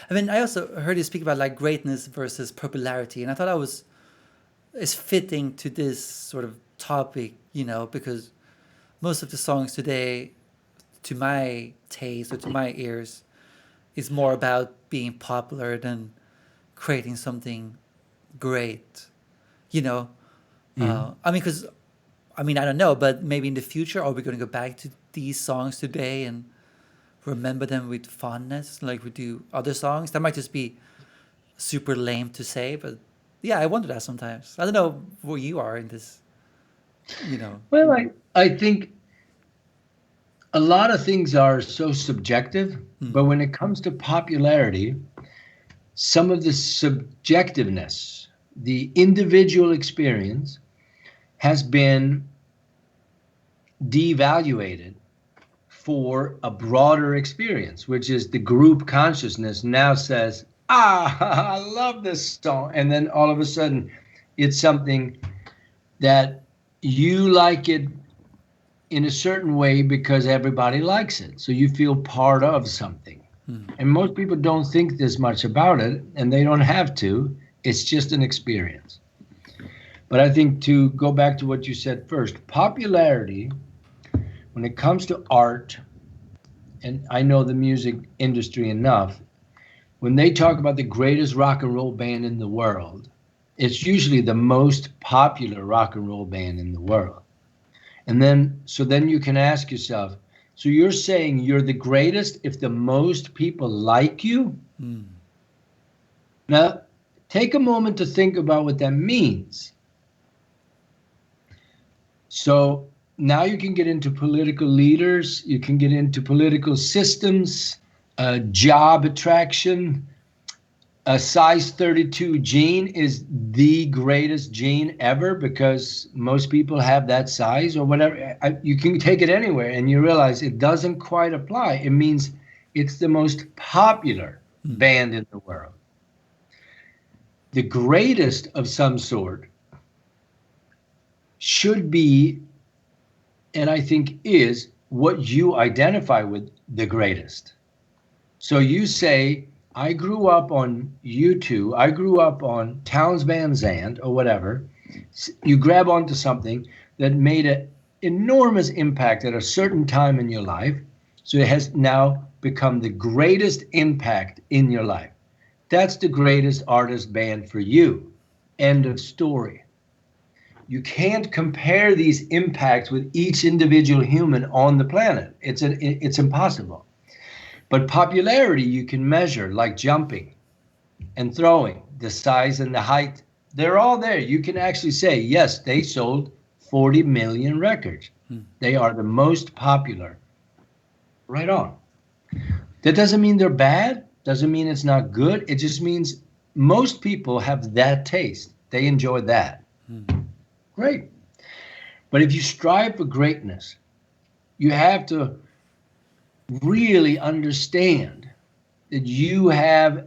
I mean, I also heard you speak about like greatness versus popularity, and I thought that was is fitting to this sort of topic, because most of the songs today, to my taste or to my ears, is more about being popular than creating something great. You know, Mhm. I mean, because I mean, I don't know, but maybe in the future, are we going to go back to these songs today and remember them with fondness, like we do other songs? That might just be super lame to say, but yeah, I wonder that sometimes. I don't know where you are in this, you know. Well, I think a lot of things are so subjective, Hmm. but when it comes to popularity, some of the subjectiveness, the individual experience, has been devaluated for a broader experience, which is the group consciousness now says, I love this song. And then all of a sudden, it's something that you like it in a certain way because everybody likes it. So you feel part of something. Hmm. And most people don't think this much about it, and they don't have to. It's just an experience. But I think to go back to what you said first, popularity, when it comes to art, and I know the music industry enough, when they talk about the greatest rock and roll band in the world, it's usually the most popular rock and roll band in the world. And then, so then you can ask yourself, so you're saying you're the greatest if the most people like you? Hmm. Now, take a moment to think about what that means. So now you can get into political leaders, you can get into political systems, job attraction. A size 32 gene is the greatest gene ever because most people have that size or whatever. You can take it anywhere and you realize it doesn't quite apply. It means it's the most popular Hmm. band in the world. The greatest of some sort should be, and I think is, what you identify with the greatest. So you say, I grew up on U2, I grew up on Towns Van Zandt or whatever. You grab onto something that made an enormous impact at a certain time in your life. So it has now become the greatest impact in your life. That's the greatest artist band for you. End of story. You can't compare these impacts with each individual human on the planet. It's impossible. But popularity you can measure, like jumping and throwing, the size and the height. They're all there. You can actually say, yes, they sold 40 million records. Hmm. They are the most popular. Right on. That doesn't mean they're bad, doesn't mean it's not good. It just means most people have that taste. They enjoy that. Hmm. Great. But if you strive for greatness, you have to really understand that you have,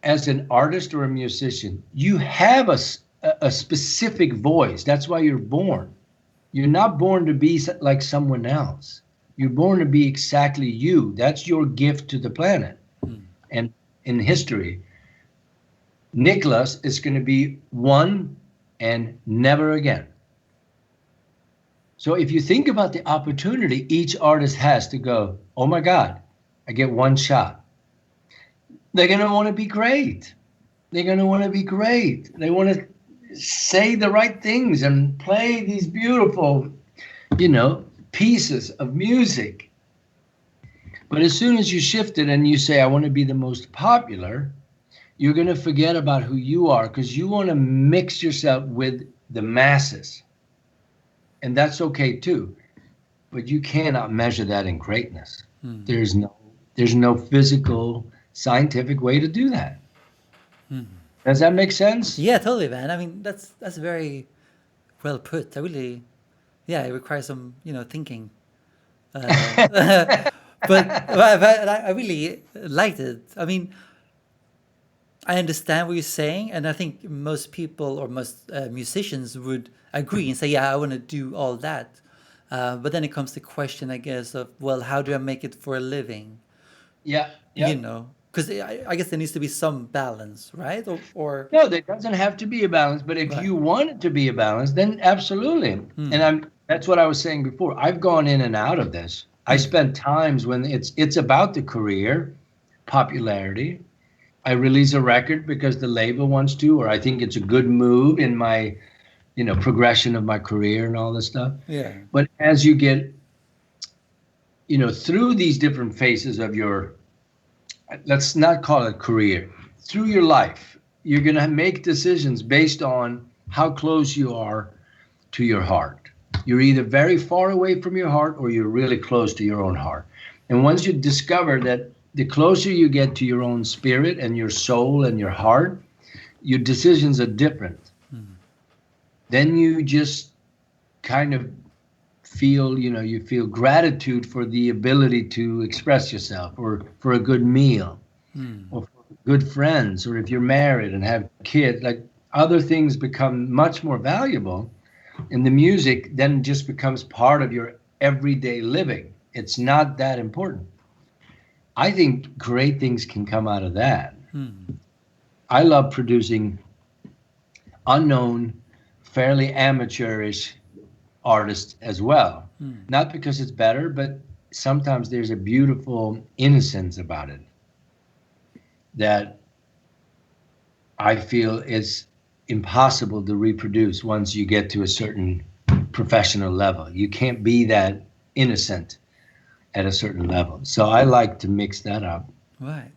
as an artist or a musician, you have a specific voice. That's why you're born. You're not born to be like someone else. You're born to be exactly you. That's your gift to the planet. Hmm. And in history, Niclas is going to be one and never again. So if you think about the opportunity each artist has to go, oh my God, I get one shot. They're going to want to be great. They're going to want to be great. They want to say the right things and play these beautiful, pieces of music. But as soon as you shift it and you say, I want to be the most popular, you're going to forget about who you are because you want to mix yourself with the masses. And that's okay too. But you cannot measure that in greatness. Hmm. There's no there's no physical scientific way to do that. Hmm. Does that make sense? Yeah, totally, man. I mean, that's very well put. I really, yeah, it requires some, thinking. But I really liked it. I mean, I understand what you're saying, and I think most people or most musicians would agree and say, "Yeah, I want to do all that." But then it comes the question, I guess, of well, how do I make it for a living? Yeah, You yeah. know. Because I guess there needs to be some balance, right? Or No, there doesn't have to be a balance, but if right. you want it to be a balance, then absolutely. And that's what I was saying before. I've gone in and out of this. I spent times when it's about the career, popularity. I release a record because the label wants to, or I think it's a good move in my, progression of my career and all this stuff. Yeah. But as you get, through these different phases of your, let's not call it career, through your life, you're going to make decisions based on how close you are to your heart. You're either very far away from your heart or you're really close to your own heart. And once you discover that the closer you get to your own spirit and your soul and your heart, your decisions are different. Then you just kind of feel, you feel gratitude for the ability to express yourself, or for a good meal, or for good friends, or if you're married and have kids, like other things become much more valuable. And the music then just becomes part of your everyday living. It's not that important. I think great things can come out of that. I love producing unknown, fairly amateurish artists as well. Not because it's better, but sometimes there's a beautiful innocence about it that I feel is impossible to reproduce once you get to a certain professional level. You can't be that innocent at a certain level. So I like to mix that up. Right.